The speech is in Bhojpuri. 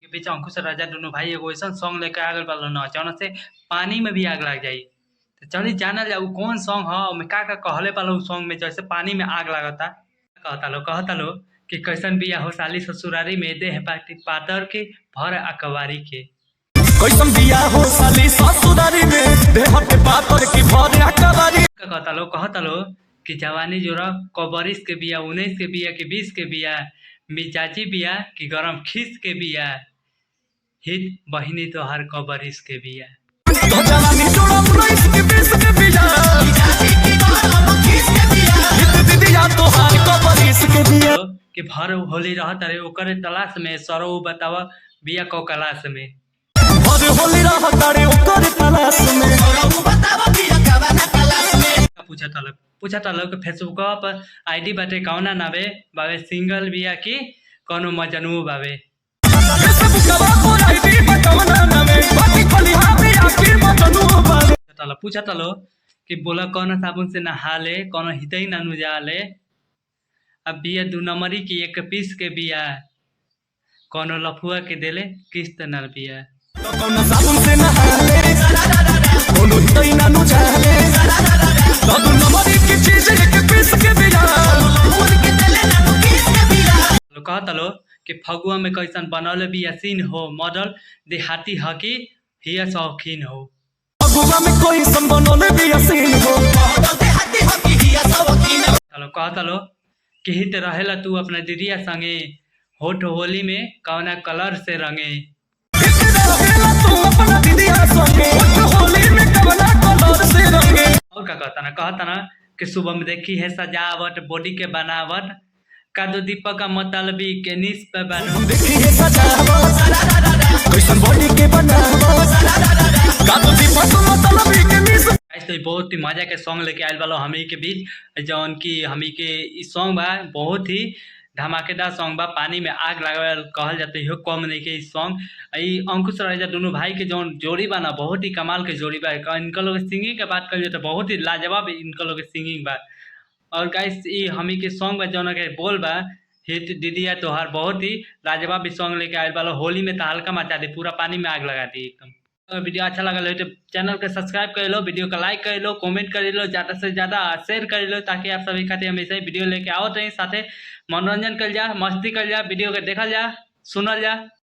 के बीच अंकुश और राजा दोनों भाई एगो ऐसा सॉन्ग लेके आ गए वाला न जौन से पानी में भी आग लग जाई। तो चली जानल जाऊ कौन सॉन्ग ह ओमे का कहले वाला सॉन्ग में जैसे पानी में आग लागता। कहता लो कि कैसन बिया हो साली ससुरारी में देह पाटी पातर के भर अकवारी के। कैसन बिया हो साली ससुरारी में देह पे पातर की भर अकवारी। कहता लो कि जवानी जोरा कबरिस के बिया 19 के बिया कि 20 के बिया मिजाजी बिया कि गरम खीस के बिया हित बहिनी तोहार कबरिस के बिया। तो जवानी जोड़ा 19 के 20 के बिया हित दीदिया तोहार कबरिस के बिया। कि भर होली रहत रे ओकरे तलाश में सरो बतावा बिया को क्लास में। भर होली रहत रे ओकरे तलाश में सरो बतावा बिया कवाना क्लास में। पूछा तलक कि फेसबुक पर आईडी बाटे कौना नावे बावे सिंगल बिया की कोनो मजनू बावे। पूछा तलो कि बोला कौन साबुन से नहाले कौन हितई ना नुजाले। अब बिया 2 नंबरी की 1 पीस के बिया कोनो लफुआ के देले किस्त न बिया। कौन साबुन से नहाले कोनो हितई ना नुजाले 2 नंबरी की चीज 1 पीस के बिया के देले ना किस्त के बिया। कहता लो कि फगुआ में कैसन बनल बिया सीन हो मॉडल देहाती हकी हिया शौकीन हो। फगुआ में कोई संबनल बिया सीन हो मॉडल देहाती हकी हिया शौकीन हो। कहता लो कि हित रहेला तू अपना दीदिया संगे होठ होली में कौना कलर से रंगे। हित रहेला तू अपना दीदिया संगे होठ होली में कौना कलर से रंगे। और का कहता ना कि सुबह में देखी है सजावट बॉडी के बनावट कादो दीपक का मतलबी के निस पे बनो। देखी है सजावट कैसन बॉडी के बनावट कादो दीपक का मतलबी के निस। तो बहुत ही मजा के सॉन्ग लेके आयल वाला हमी के बीच जौन की हमी के इ सॉन्ग बा बहुत ही धमाकेदार सॉन्ग बा। पानी में आग लगावल कहल जाते हो कम नहीं के सॉन्ग। अंकुश राजा दोनों भाई के जौन जोड़ी बा ना बहुत ही कमाल के जोड़ी बा। इनका लोग सिंगिंग के बात करिए तो बहुत ही लाजवाब इनका लोग सिंगिंग बा। और गाइस ये हमी के सॉन्ग बा जौन के बोल बा हित दीदिया तोहार बहुत ही लाजवाब सॉन्ग लेके आयल वाला होली में तहलका मचा दी पूरा पानी में आग लगा दी एकदम। अगर वीडियो अच्छा लगा तो चैनल को सब्सक्राइब कर लो वीडियो को लाइक कर लो कमेंट कर लो ज़्यादा से ज़्यादा शेयर कर लो ताकि आप सभी खाते हमेशा ही वीडियो लेके आओ रही साथे मनोरंजन कर जा मस्ती कर जा वीडियो के देखल जा सुनल जा।